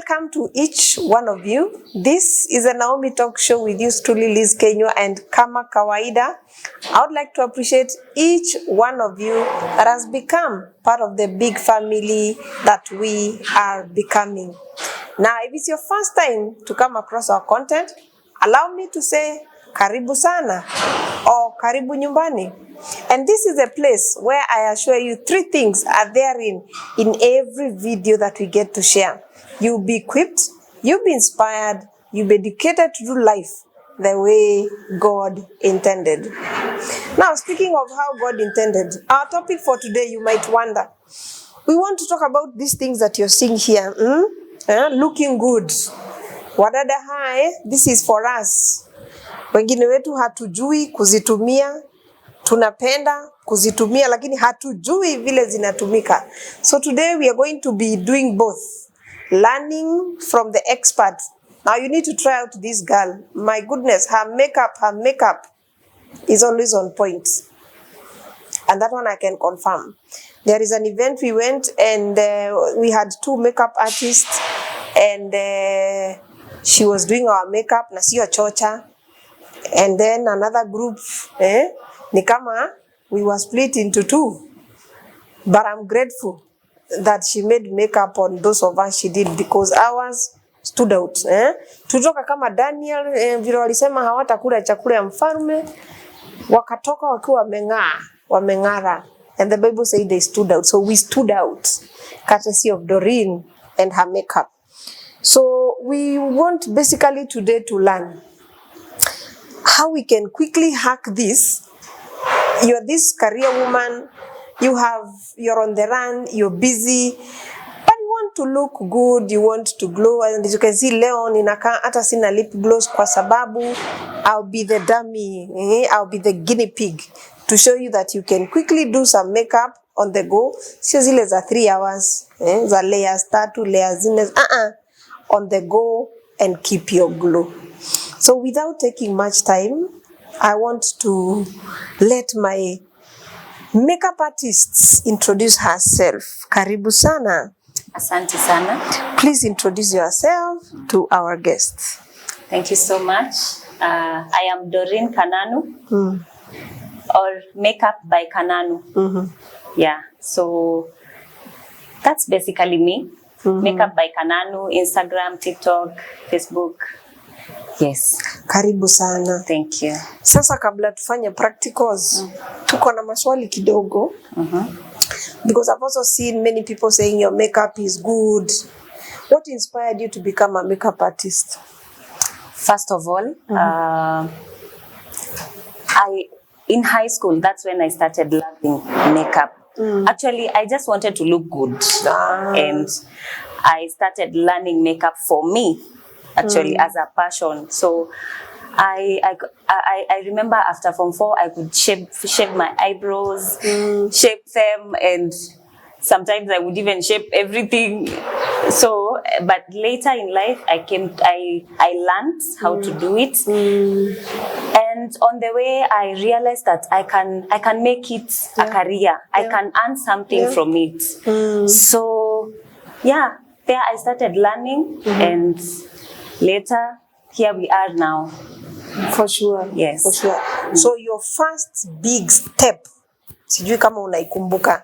Welcome to each one of you. This is a Naomi Talk Show with you, truly Liz Kenya and Kama Kawaida. I would like to appreciate each one of you that has become part of the big family that we are becoming. Now, if it's your first time to come across our content, allow me to say karibu sana or karibu nyumbani. And this is a place where I assure you 3 things are therein in every video that we get to share. You'll be equipped, you'll be inspired, you'll be educated to do life the way God intended. Now, speaking of how God intended, our topic for today, you might wonder, we want to talk about these things that you're seeing here. Looking good. Wadada hai, this is for us. Wengine wetu hatujui kuzitumia, tunapenda kuzitumia, lakini hatujui vile zinatumika. So today we are going to be doing both. Learning from the expert. Now you need to try out this girl. My goodness, her makeup is always on point. And that one I can confirm. There is an event we went and we had 2 makeup artists and she was doing our makeup na sio chocha. And then another group, ni kama we were split into 2. But I'm grateful that she made makeup on those of us she did because ours stood out. Tutoka kama Daniel, vile walisema hawatakula chakula ya mfalme, wakatoka wakiwa wameng'ara. And the Bible said they stood out. So we stood out, courtesy of Doreen and her makeup. So we want basically today to learn how we can quickly hack this. You're this career woman, you're on the run, you're busy, but you want to look good, you want to glow. And as you can see, leo ninaka hata sina lip gloss kwa sababu I'll be the dummy, I'll be the guinea pig to show you that you can quickly do some makeup on the go. Sio zile za 3 hours, za layers 3, layers 4, on the go and keep your glow. So without taking much time, I want to let my makeup artist introduce herself. Karibu sana. Asante sana. Please introduce yourself to our guests. Thank you so much. I am Doreen Kananu, or Makeup by Kananu. Yeah, so that's basically me. Makeup by Kananu, Instagram, TikTok, Facebook. Yes. Karibu sana. Thank you. Sasa kabla tufanye practicals, tuko na maswali kidogo. Because I've also seen many people saying your makeup is good. What inspired you to become a makeup artist? First of all, in high school, that's when I started loving makeup. Actually, I just wanted to look good. And I started learning makeup for me, actually, as a passion. So I remember after Form 4, I could shape my eyebrows, shape them, and sometimes I would even shape everything. So, but later in life, I learned how to do it. And on the way, I realized that I can make it a career. I can earn something from it. So, yeah, there I started learning, and later, here we are now. For sure. Yes. For sure. So your first big step, sijui kama unaikumbuka,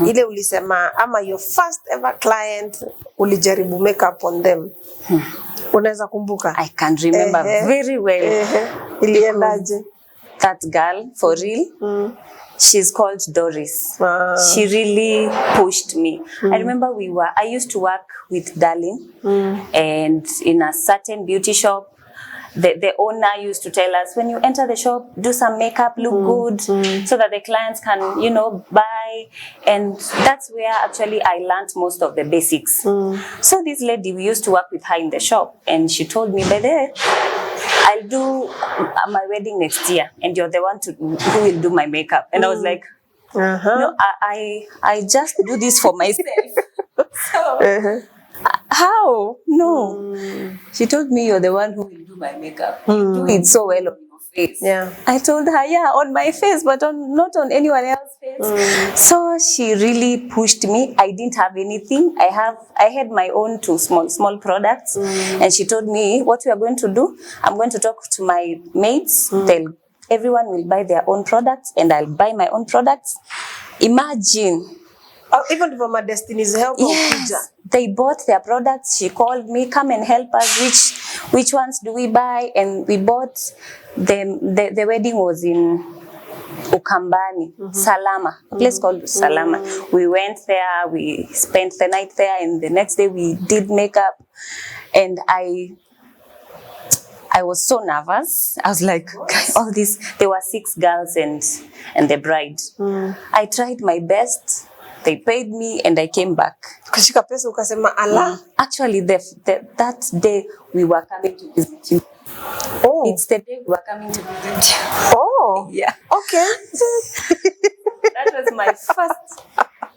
ile ulisema ama your first ever client ulijaribu makeup on them. Unaweza kumbuka? I can remember very well. Iliendaje? That girl, for real, she's called Doris. She really pushed me. I remember I used to work with Darling, and in a certain beauty shop, the owner used to tell us, when you enter the shop, do some makeup, look good, so that the clients can, buy. And that's where actually I learned most of the basics. So this lady, we used to work with her in the shop, and she told me, by there, I'll do my wedding next year, and you're the one who will do my makeup. And I was like, no, I just do this for myself. So, how? No. She told me, you're the one who will do my makeup. You do it so well on your face. Yeah. I told her, yeah, on my face, but not on anyone else's face. So she really pushed me. I didn't have anything. I had my own two small products, and she told me what we are going to do. I'm going to talk to my mates. Everyone will buy their own products, and I'll buy my own products. Imagine. Oh, even from a Destiny's Helper. Yes, they bought their products. She called me, come and help us. Which ones do we buy? And we bought them. The wedding was in Ukambani, Salama, a place called Salama. We went there, we spent the night there, and the next day we did makeup. And I was so nervous. I was like, all this. There were 6 girls and the bride. I tried my best. They paid me and I came back. Kashika pesa ukasema ala. Actually, that day we were coming to visit you. Oh. It's the day we were coming to visit you. Oh. Yeah. Okay. That was my first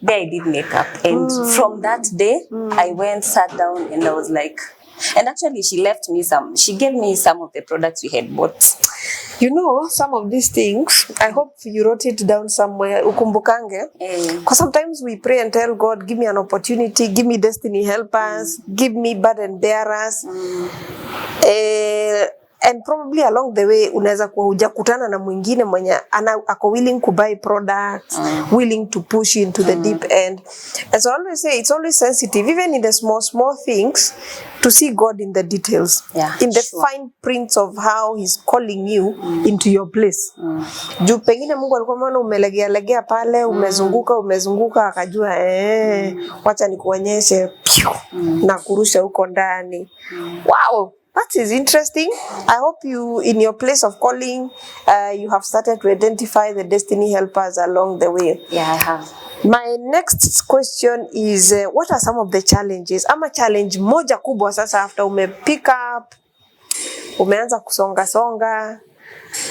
day I did makeup. And from that day, I went, sat down, and I was like, and actually she gave me some of the products we had bought. You know, some of these things, I hope you wrote it down somewhere, ukumbukange. Because sometimes we pray and tell God, give me an opportunity, give me destiny helpers, give me burden bearers. And probably along the way, unaweza kuwa hujakutana na mwingine mwenye ako willing to buy products, willing to push into the deep end. And so I always say, it's always sensitive, even in the small things, to see God in the details, in the fine prints of how He's calling you into your place. Juu pengine Mungu alikuwa maana umelegea pale, umezunguka akajua wacha nikuonyeshe na kurusha huko ndani. Wow. That is interesting. I hope you, in your place of calling, you have started to identify the destiny helpers along the way. Yeah, I have. My next question is, what are some of the challenges? Ama challenge moja kubwa sasa after pick up, umeanza kusonga.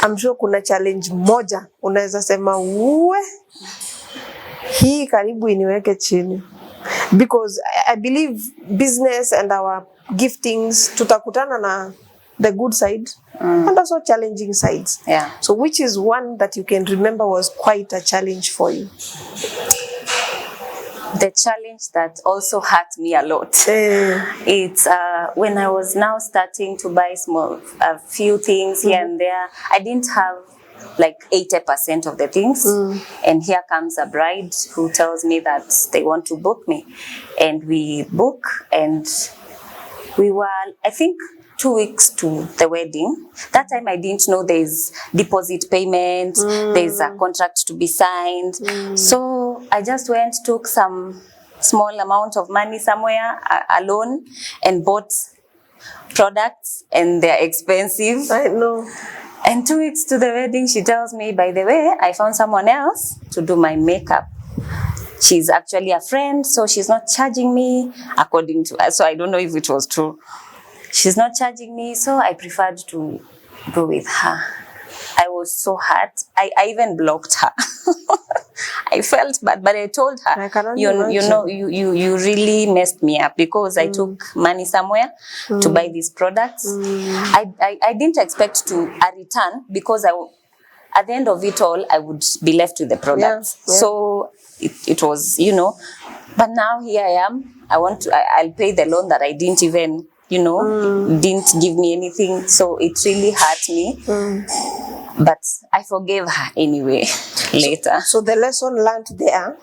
I'm sure kuna challenge moja unaweza sema hii karibu iniweke chini. Because I believe business and our giftings tutakutana na the good side and also challenging sides. Yeah. So which is one that you can remember was quite a challenge for you? The challenge that also hurt me a lot. It's when I was now starting to buy a few things here and there. I didn't have like 80% of the things. And here comes a bride who tells me that they want to book me. And we book, and we were, I think, 2 weeks to the wedding. That time I didn't know there's deposit payment, there's a contract to be signed. So I just went, took some small amount of money somewhere alone and bought products, and they're expensive. I know. And 2 weeks to the wedding, she tells me, by the way, I found someone else to do my makeup. She's actually a friend, so she's not charging me according to her. So I don't know if it was true. She's not charging me, so I preferred to go with her. I was so hurt. I even blocked her. I felt bad, but I told her, you know, you really messed me up, because I took money somewhere to buy these products. I didn't expect a return, because at the end of it all, I would be left with the products. Yeah. So it was, you know, but now here I am. I'll pay the loan that I didn't even, you know, didn't give me anything. So it really hurt me. But I forgave her anyway later. So the lesson learned there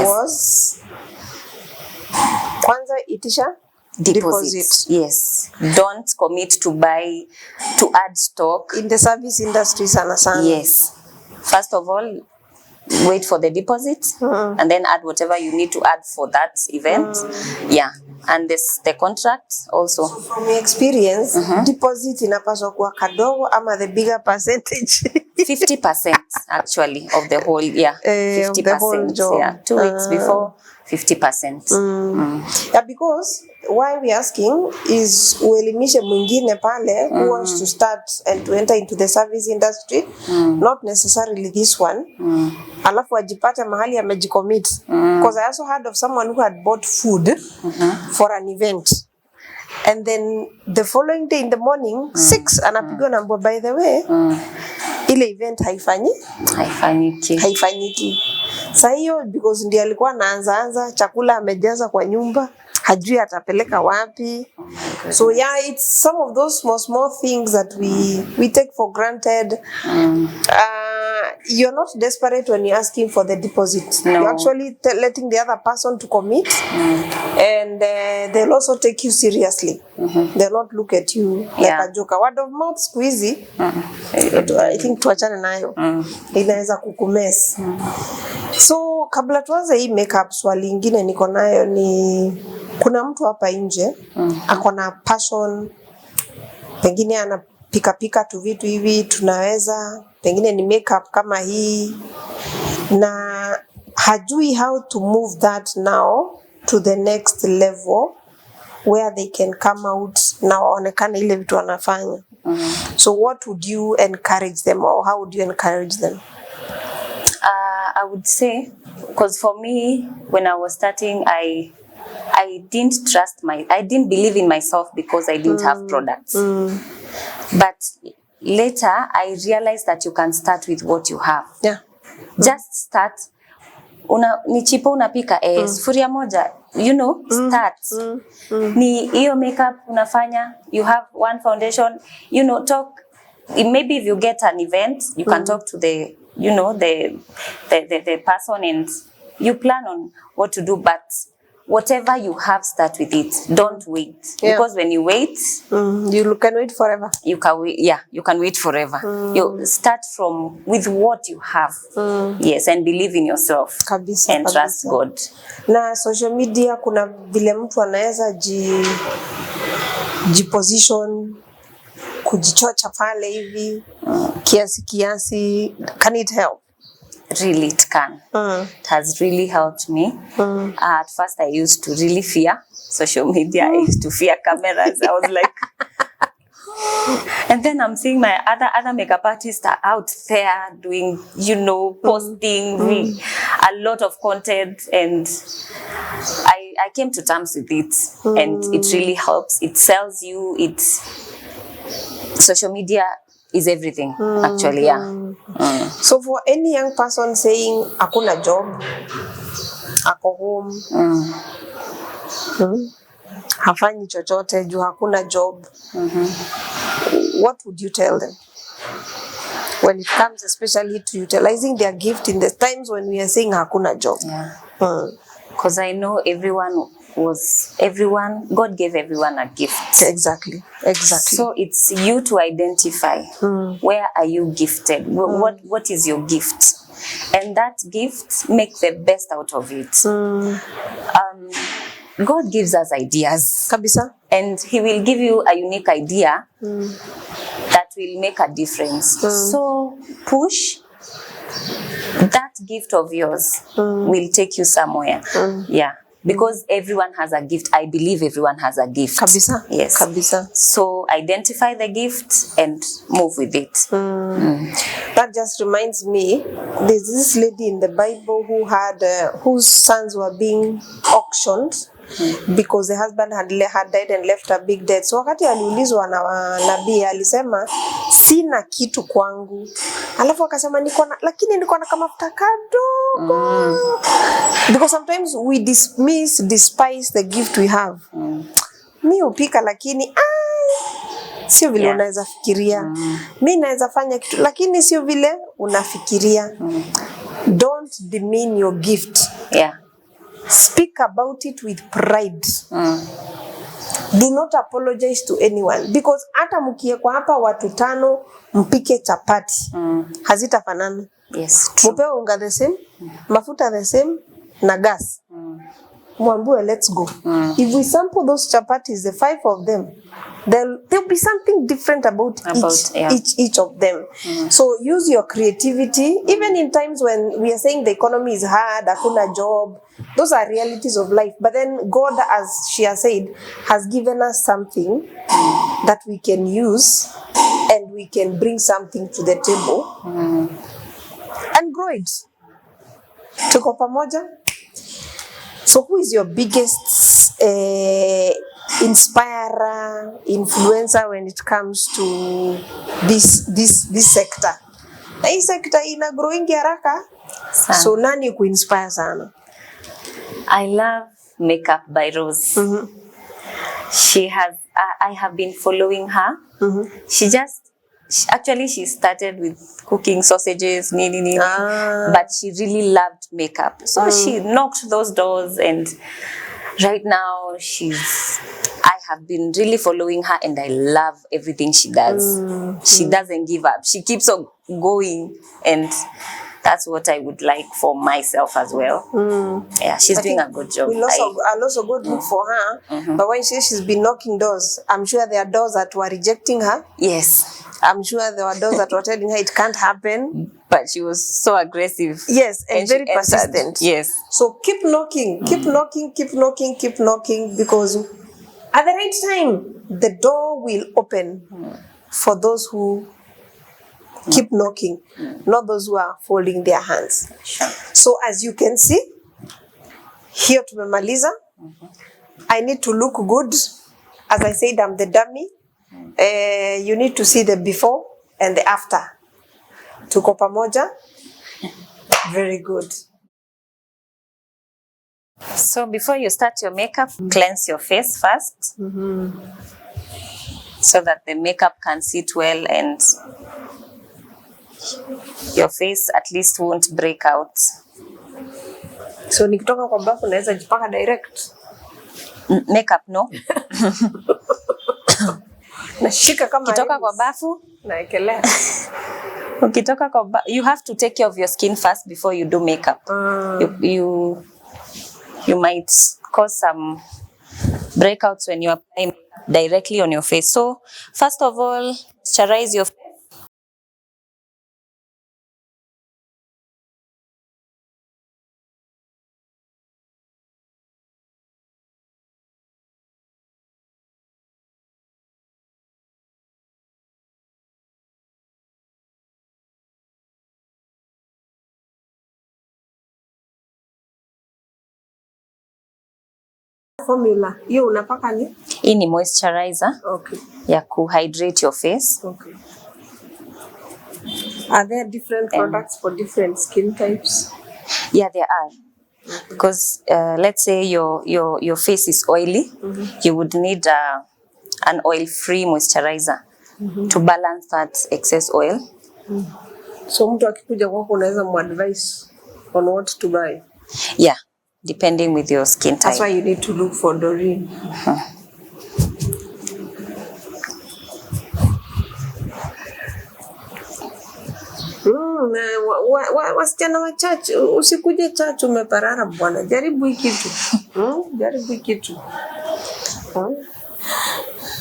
was kwanza itisha deposit. Yes. Don't commit to add stock. In the service industry sana. Yes. First of all, wait for the deposit and then add whatever you need to add for that event. Yeah. And the contract also. So from your experience, deposit inapaswa kuwa kadogo ama the bigger percentage? 50% actually of the whole, 50%. The whole job. Yeah, 2 weeks before, 50%. Yeah, because why we're asking is uelimishe mwingine pale who wants to start and to enter into the service industry, not necessarily this one. Alafu ajipate mahali amejicommit. Because I also heard of someone who had bought food for an event. And then the following day in the morning 6 anapigwa na mbwa, by the way ile event haifanyiki. Sasa hiyo because ndiye alikuwa anaanza chakula amejaza kwa nyumba, hajui atapeleka wapi. So yeah, it's some of those small things that we take for granted. You're not desperate when you're asking for the deposit. No. You're actually letting the other person to commit, and they'll also take you seriously. They'll not look at you like a joker. Word of mouth squeezy. I think tuachane nayo. Inaweza kukumes. So kabla tuanze hii makeup, swali lingine niko nayo ni kuna mtu hapa nje akona passion, pengine anapika tu vitu hivi tunaweza, pengine ni makeup kama hii, na hajui how to move that now to the next level where they can come out na waonekane ile vitu wanafanya. So what would you encourage them, or how would you encourage them? I would say, because for me, when I was starting, I didn't believe in myself because I didn't have products. But later, I realized that you can start with what you have. Yeah. Just start. Ni chipo unapika sufuria moja, start. Ni hiyo makeup unafanya, you have one foundation, talk. Maybe if you get an event, you can talk to the person and you plan on what to do, but whatever you have, start with it. Don't wait. Because when you wait, you can wait forever. You can wait forever. You start with what you have. Yes, and believe in yourself. Kabisa, and trust God. Na social media kuna vile mtu anaweza jiposition, kujichocha pale hivi kiasi. Can it help? Really, it can. It has really helped me. At first, I used to really fear social media. I used to fear cameras. I was like, and then I'm seeing my other makeup artists are out there doing, posting a lot of content, and I came to terms with it, and it really helps. It sells you. Social media is everything, actually, So for any young person saying, hakuna job, ako home, hafanyi chochote juu hakuna job, what would you tell them? When it comes especially to utilizing their gift in the times when we are saying hakuna job. Because I know God gave everyone a gift. Exactly. So it's you to identify where are you gifted, what is your gift, and that gift, make the best out of it. God gives us ideas, kabisa, and He will give you a unique idea that will make a difference. So push. That gift of yours will take you somewhere. Because everyone has a gift. I believe everyone has a gift. Kabisa. Yes. Kabisa. So identify the gift and move with it. That just reminds me, there's this lady in the Bible who had whose sons were being auctioned because the husband had died and left a big debt. So wakati aliulizwa na nabii alisema sina kitu kwangu. Alafu akasema lakini niko na kama mafuta kadogo. Because sometimes we despise the gift we have. Mimi upika lakini sio vile unaweza fikiria. Mimi naweza fanya kitu lakini sio vile unafikiria. Don't demean your gift. Speak about it with pride. Do not apologize to anyone, because hata mkiekwa hapa watu 5 mpike chapati hazitafanana. Yes. Mupewe unga the same, mafuta the same na gas. Mwambue let's go. If we sample those chapatis, the 5 of them, there'll be something different about each of them. So use your creativity, even in times when we are saying the economy is hard, hakuna job. Those are realities of life. But then God, as she has said, has given us something that we can use, and we can bring something to the table and grow it. Tuko pamoja? So who is your biggest inspirer, influencer when it comes to this sector. Na hii sector ina growing haraka. So nani kuinspire sana? I love Makeup by Rose. I have been following her. She started with cooking sausages, but she really loved makeup. So she knocked those doors, and right now I have been really following her, and I love everything she does. She doesn't give up. She keeps on going, and that's what I would like for myself as well. Yeah, she's doing a good job. I'll also go look for her. But when she's been knocking doors, I'm sure there are doors that were rejecting her. Yes. I'm sure there were doors that were telling her it can't happen. But she was so aggressive. Yes, and very persistent. Yes. So keep knocking, keep knocking, keep knocking, keep knocking, because at the right time, the door will open for those who keep knocking, not those who are folding their hands. Sure. So as you can see, here tumemaliza. I need to look good. As I said, I'm the dummy. You need to see the before and the after. Tuko pamoja. Very good. So before you start your makeup, cleanse your face first, so that the makeup can sit well and your face at least won't break out. So nikitoka kwa bafu naweza jipaka direct? Makeup no. Nashika kama ukitoka kwa bafu naekelea. Ukitoka kwa you have to take care of your skin first before you do makeup. You might cause some breakouts when you apply makeup directly on your face. So first of all, moisturize your face. Formula hiyo unapaka ni? Hii ni moisturizer. Okay. Ya kuhydrate your face. Okay. Are there different products for different skin types? Yeah, there are. Because let's say your face is oily, you would need an oil-free moisturizer to balance that excess oil. So mtu akikuja kwako unaweza muadvise on what to buy? Yeah, depending with your skin type. That's why you need to look for Doreen. Wasichana wa church, usikuje church umeparara bwana. Jaribu hii kitu. Jaribu hii kitu.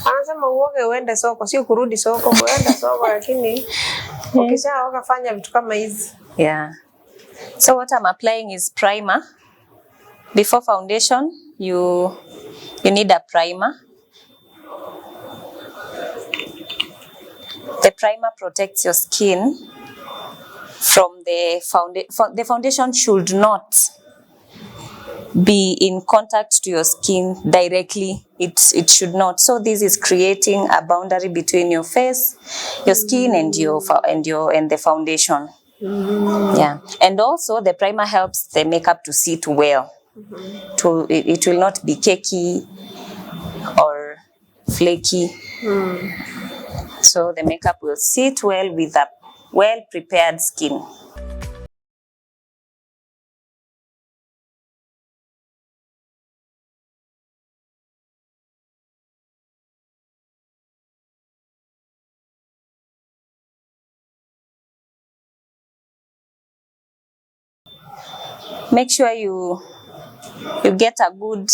Anasema uoge uende soko, sio kurudi soko, uende soko lakini ukishaoga fanya vitu kama hizi. Yeah. So what I'm applying is primer. Before foundation, you need a primer. The primer protects your skin from the foundation. The foundation should not be in contact to your skin directly. It should not. So this is creating a boundary between your face, your skin, and the foundation. Yeah, and also the primer helps the makeup to sit well. It will not be cakey or flaky. So the makeup will sit well with a well-prepared skin. Make sure you get a good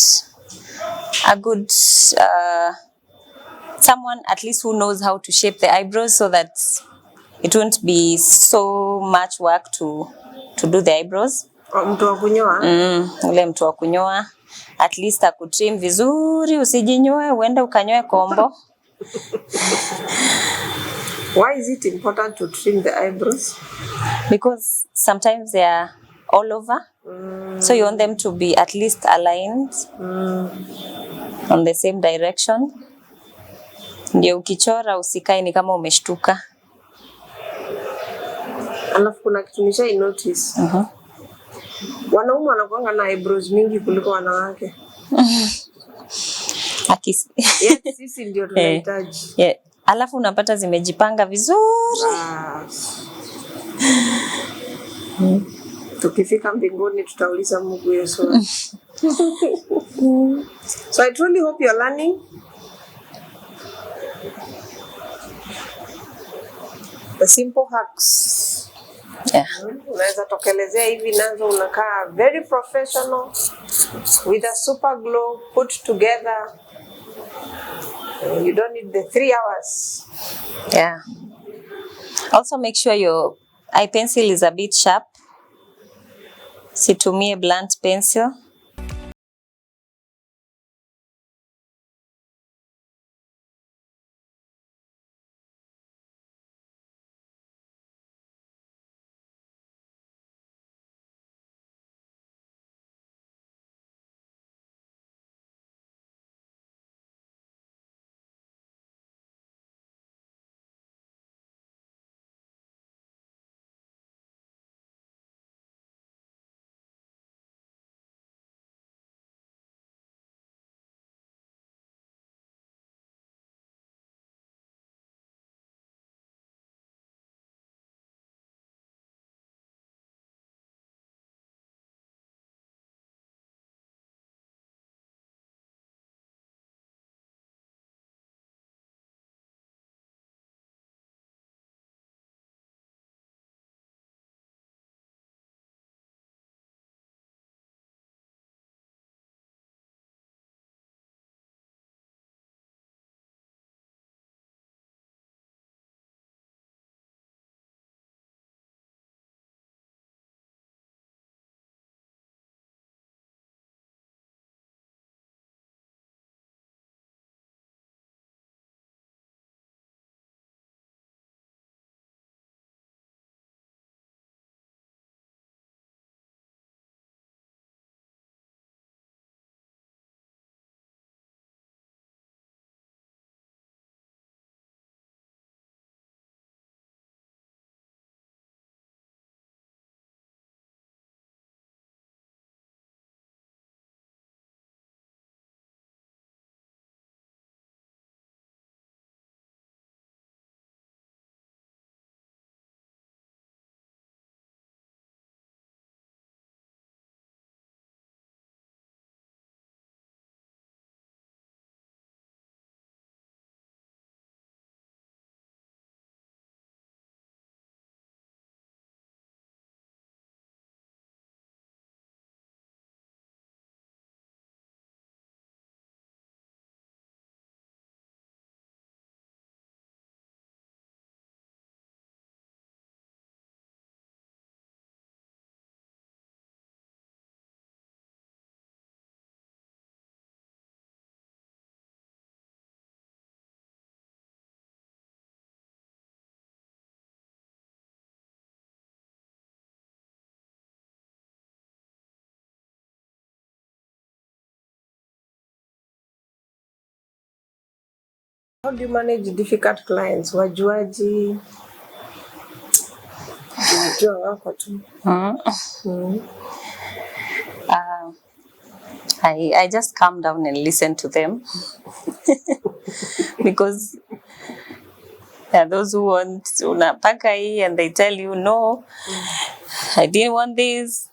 someone at least who knows how to shape the eyebrows, so that it won't be so much work to do the eyebrows. Mtu wa kunyoa? Ule mtu wa kunyoa at least akutrim vizuri, usijinyoe uende ukanyoe kombo. Why is it important to trim the eyebrows? Because sometimes they are all over. So you want them to be at least aligned. on the same direction. Ndio ukichora usikae ni kama umeshtuka. Alafu kuna kitu nisha notice. Wanaume wanakuanga na eyebrows mingi kuliko wanawake. Yes, sisi ndio tunahitaji. Yeah. Alafu unapata zimejipanga vizuri. Tukifika mbinguni tutauliza Mungu hiyo swali. So I truly hope you're learning. The simple hacks. Yeah. Unaweza tokelezea hivi nazo unakaa very professional with a super glow put together. You don't need the 3 hours. Yeah. Also make sure your eye pencil is a bit sharp. Situmie blunt pencil. How do you manage difficult clients? Wajuaji? Unajua wako tu. I just calm down and listen to them. Because there are those who want unapaka hii and they tell you no, I didn't want this.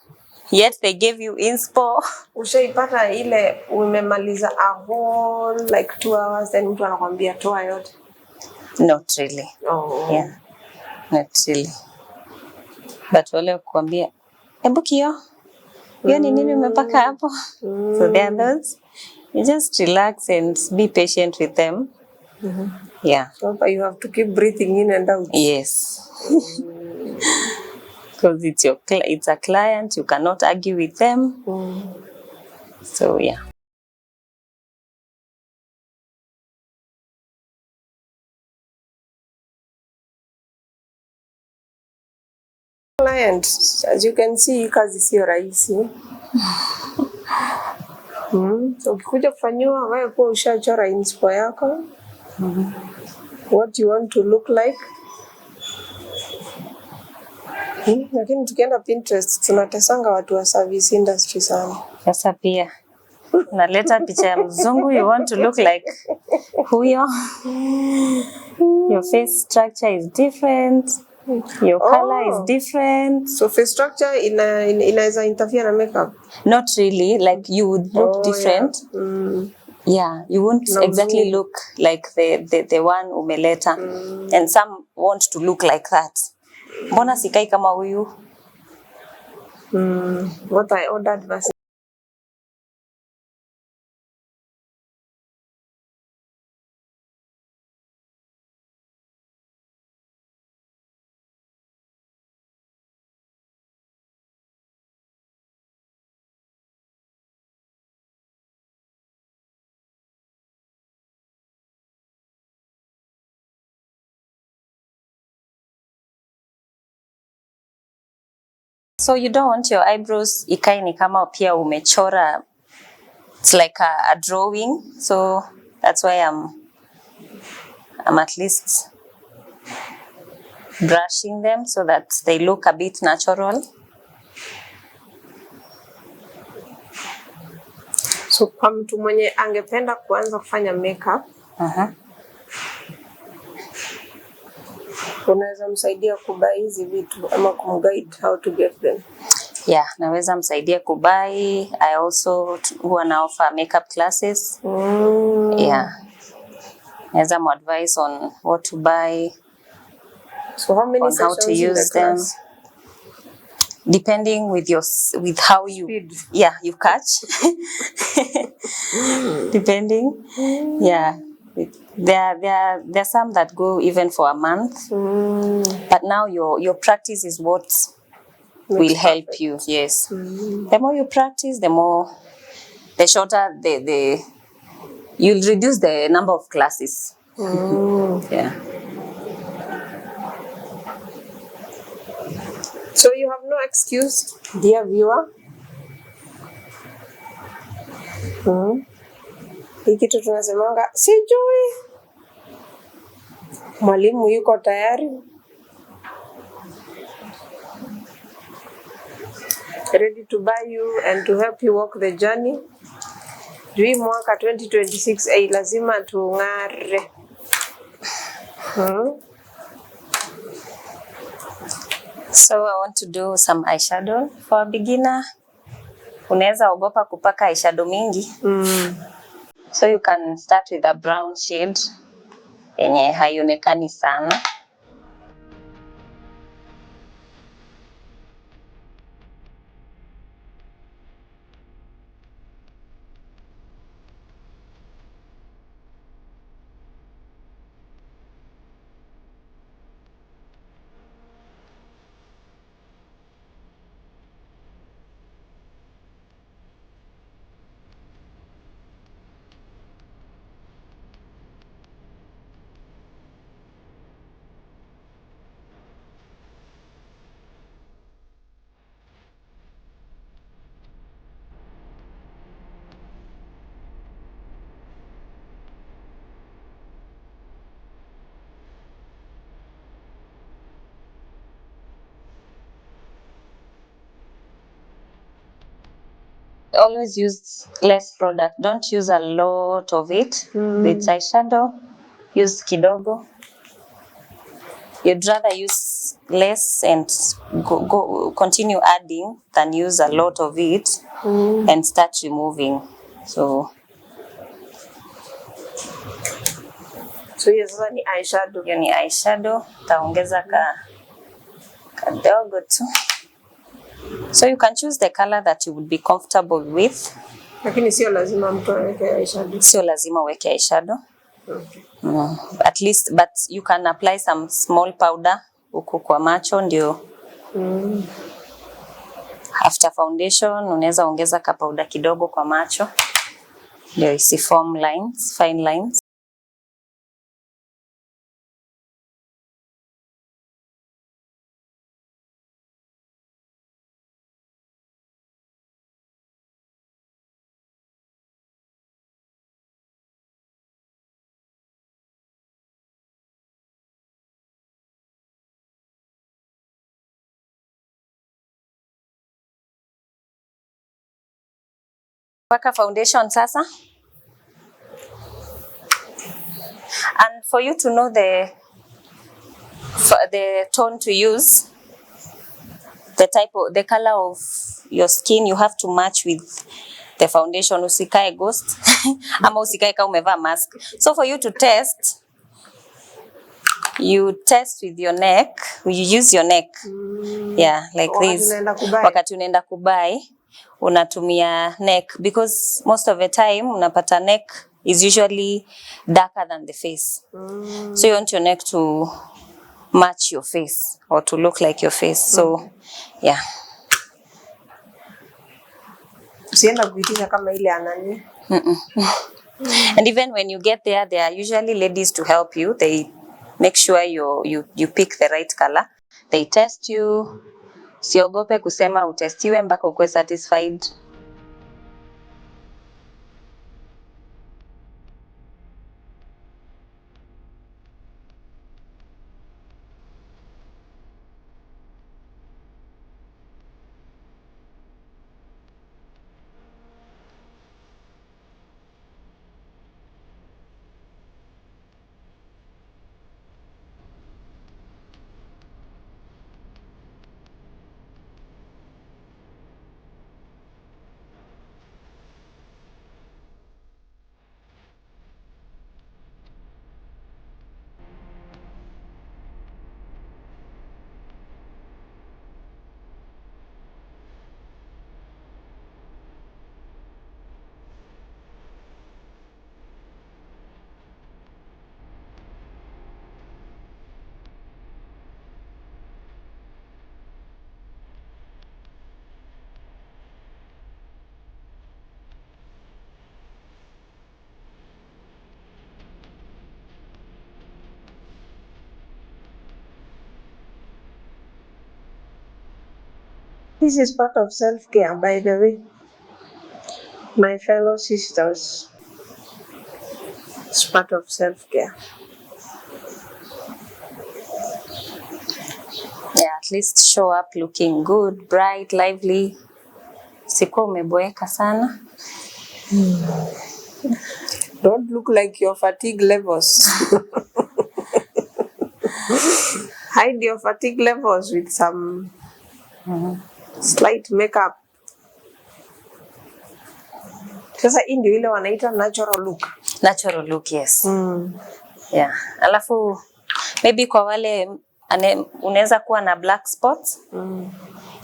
Yet they gave you inspo. Ushaipata ile umemaliza a whole like 2 hours then mtu anakuambia toa yote? Not really. Yeah. Not really. But wale kuambia hebu kio hiyo ni nini umepaka hapo? So there are those. You just relax and be patient with them. Yeah. So, but you have to keep breathing in and out. Yes. Because it's a client, you cannot argue with them. So yeah. Client, as you can see, kazi sio rahisi. So ukikuja kufanyiwa wewe kwa ushachora inspo yako. What you want to look like. Lakini tukienda Pinterest tunatesanga watu wa service industry sana. Sasa pia naleta picha ya mzungu, you want to look like huyo. Your face structure is different. Your color is different. So face structure inaweza interfere na makeup? Not really, like you would look different. Yeah, you won't exactly look like the one umeleta. And some want to look like that. Mbona sikai kama huyu? What I ordered was So you don't want your eyebrows ikae ni kama pia umechora. It's like a drawing. So that's why I'm at least brushing them so that they look a bit natural. So kwa mtu mwenye angependa kuanza kufanya makeup, unaweza msaidia kubai hizi vitu ama kumguide how to get them? Yeah, naweza msaidia kubai. I also huwa na offer makeup classes. Yeah. Naweza advise on what to buy. So how many on how to use them. Depending with how you speed. Yeah, you catch. Depending. Yeah. There are some that go even for a month. But now your practice is what will help you. Yes. The more you practice, the shorter you'll reduce the number of classes. Yeah. So you have no excuse, dear viewer. Hii kitu tunasemanga sijui. Mwalimu yuko tayari. Ready to buy you and to help you walk the journey. Jui mwaka 2026 lazima tung'are. So I want to do some eyeshadow for a beginner. Unaweza ogopa kupaka eyeshadow mingi. So you can start with a brown shade yenye haionekani sana. Always use less product. Don't use a lot of it. With eyeshadow, use kidogo. You'd rather use less and continue adding than use a lot of it and start removing. So hiyo sasa ni eyeshadow. Hiyo ni eyeshadow. Taongeza kadogo tu. So you can choose the color that you would be comfortable with. Lakini sio lazima mtu aweke eyeshadow. Sio lazima uweke eyeshadow. At least, but you can apply some small powder huku kwa macho ndio. After foundation unaweza ongeza ka powder kidogo kwa macho ndio isi form lines, fine lines. Paka foundation sasa. And for you to know the tone to use, the color of your skin, you have to match with the foundation. Usikae ghost ama usikae kama umevaa mask. So for you to test, you test with your neck. You use your neck. Yeah, like this. Wakati unaenda kubai, unatumia neck, because most of the time unapata neck is usually darker than the face. So you want your neck to match your face or to look like your face. So yeah. Usienda kuitisha kama ile anani. And even when you get there, there are usually ladies to help you. They make sure you pick the right color. They test you. Siogope kusema utestiwe mpaka ukwe satisfied. This is part of self-care, by the way. My fellow sisters, it's part of self-care. Yeah, at least show up looking good, bright, lively. Sikuwa umeboeka sana. Don't look like your fatigue levels. Hide your fatigue levels with some slight makeup. Sasa hii ndio ile wanaita natural look. Natural look, yes. Yeah. Alafu maybe kwa wale unaweza kuwa na black spots.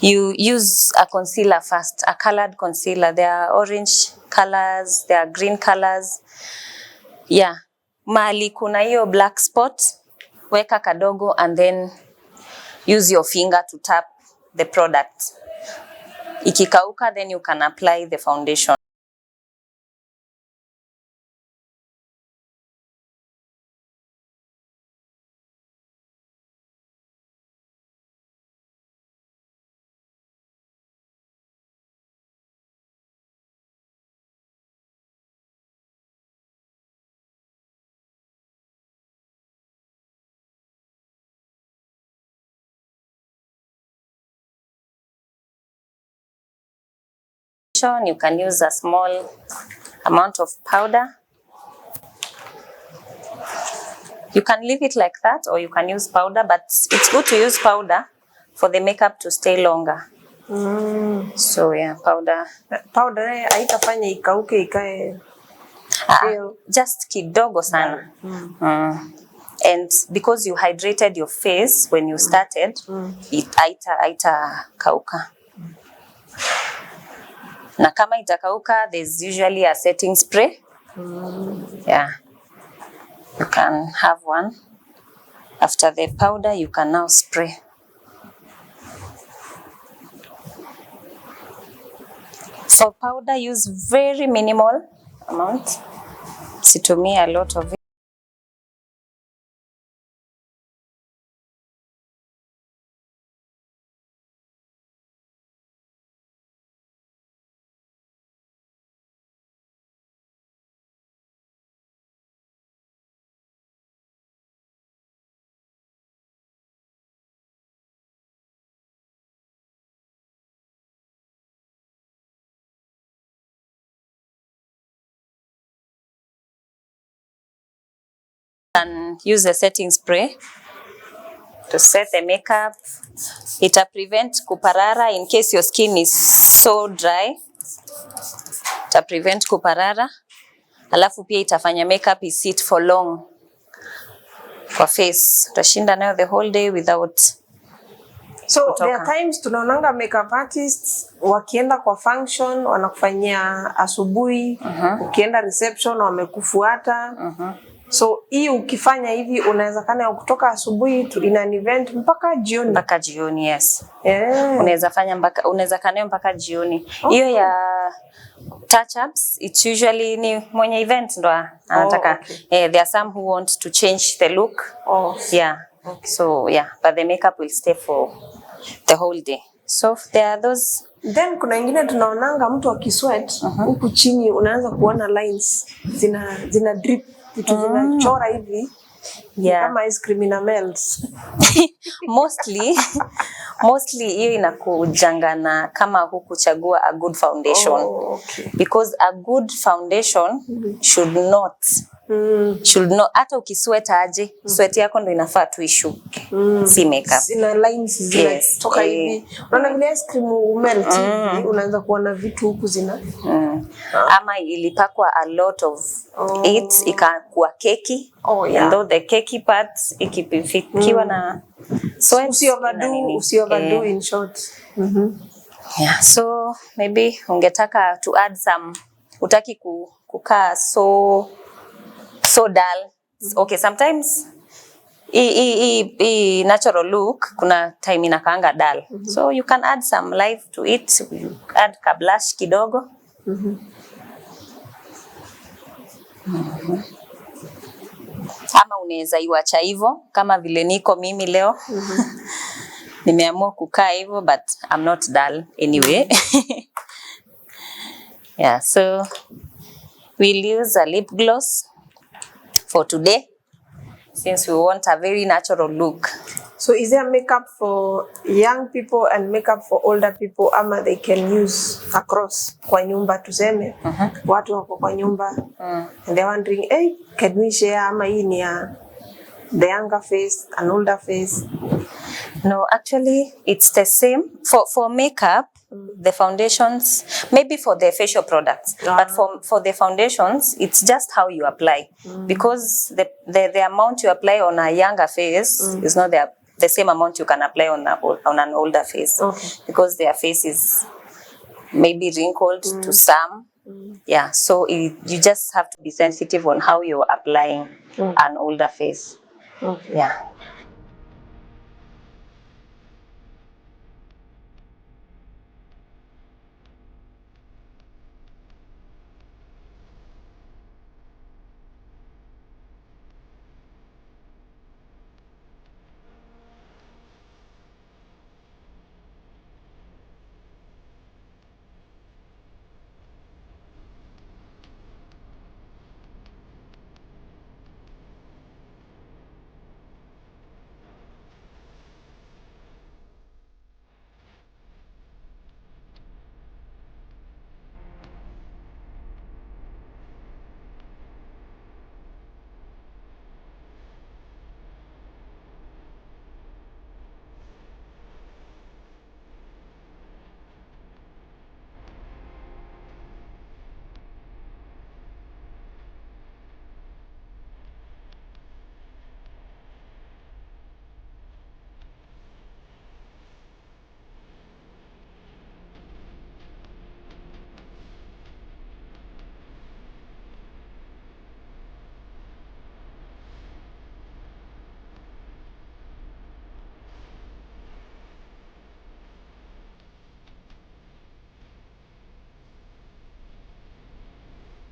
You use a concealer first, a colored concealer. There are orange colors, there are green colors. Yeah. Mali kuna hiyo black spot, weka kadogo and then use your finger to tap the product. Ikikauka, then you can apply the foundation. You can use a small amount of powder. You can leave it like that or you can use powder, but it's good to use powder for the makeup to stay longer. So yeah, powder. Powder haitafanya ikauke ikae. Just kidogo sana. And because you hydrated your face when you started, it haita kauka. Na kama itakauka, there's usually a setting spray. Yeah. You can have one. After the powder, you can now spray. For powder, use very minimal amount. Situmie a lot of it. And use the setting spray to set the makeup. It'll prevent kuparara in case your skin is so dry. It'll prevent kuparara. Alafu pia itafanya makeup is sit for long kwa face. Utashinda nayo the whole day without So kutoka. there are times tunaonanga makeup artists wakienda kwa function wanakufanyia asubuhi, ukienda reception wamekufuata. So hii ukifanya hivi unaweza kana kutoka asubuhi to in an event mpaka jioni. Mpaka jioni, yes. Yeah. Unaweza kana mpaka jioni. Hiyo ya touch ups, it's usually ni mwenye event ndo anataka. There are some who want to change the look. Yeah. Okay. So yeah, but the makeup will stay for the whole day. So there are those. Then kuna ingine tunaonanga mtu akisweat huku chini unaanza kuona lines zina drip vitu zinachora hivi. Yeah. Kama ice cream ina melt. Mostly hiyo inakujanga na kama hukuchagua a good foundation. Okay. Because a good foundation should not hata ukisweat aje, sweat yako ndo inafaa tu ishuke. Si makeup. Zina lines zinatoka hivi. Unaona vile ice cream melt hivi unaanza kuona vitu huku zina. Ama ilipakwa a lot of it ikakuwa keki. And though the cakey parts ikifikiwa na sweat, usioverdo in short. Yeah, so maybe ungetaka to add some, utaki kukaa so dull. Okay, sometimes natural look kuna time inakaanga dull. So you can add some life to it. You add ka blush kidogo. Ama unaweza iwacha hivyo kama vile niko mimi leo. Nimeamua kukaa hivyo, but I'm not dull anyway. Yeah, so we'll use a lip gloss for today since we want a very natural look. So is there makeup for young people and makeup for older people ama they can use across kwa nyumba tuseme? Watu wako kwa nyumba and they're wondering, hey, can we share ama hii ni ya the younger face, an older face? No, actually it's the same for makeup. The foundations, maybe for the facial products, but for the foundations, it's just how you apply. Because the amount you apply on a younger face is not the same amount you can apply on an older face. Okay. Because their face is maybe wrinkled to some. Yeah, so you just have to be sensitive on how you're applying an older face. Okay. Yeah.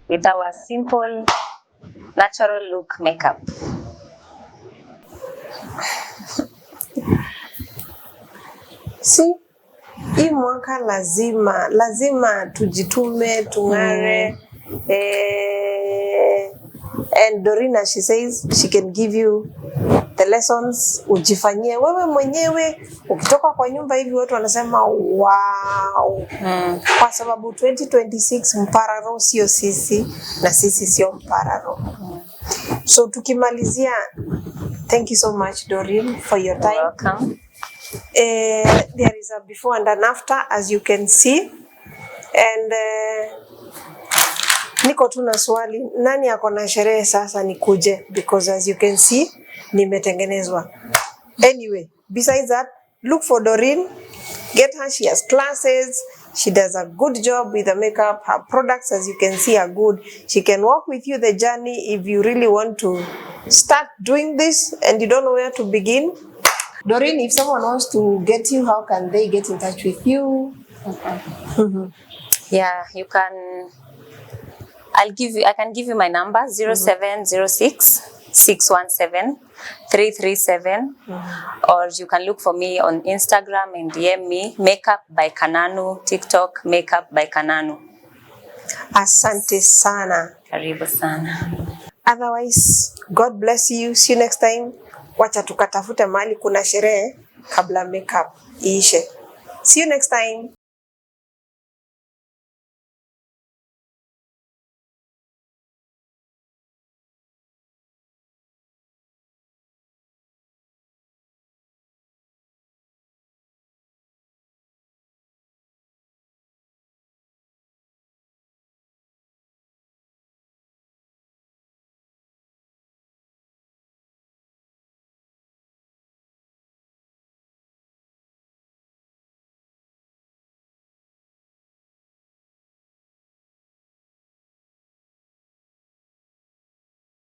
With our simple natural look makeup. See, hii mwaka lazima tujitume, tungare. And Doreen, she says she can give you the lessons, ujifanyie wewe mwenyewe. Ukitoka kwa nyumba hivi watu wanasema wow. Kwa sababu 2026 mpararo sio sisi na sisi sio mpararo. So tukimalizia, thank you so much Doreen for your time. You're welcome. There is a before and an after, as you can see, and niko tu na swali, nani ako na sherehe sasa nikuje, because as you can see nimetengenezwa. Anyway, besides that, look for Doreen, get her, she has classes, she does a good job with the makeup, her products as you can see are good. She can walk with you the journey if you really want to start doing this and you don't know where to begin. Doreen, if someone wants to get you, how can they get in touch with you? Yeah, you can. I can give you my number 0706 617 337, or you can look for me on Instagram and DM me, Makeup by Kananu, TikTok, Makeup by Kananu. Asante sana. Karibu sana. Otherwise, God bless you. See you next time. Wacha tukatafute mahali kuna sherehe kabla makeup iishe. See you next time.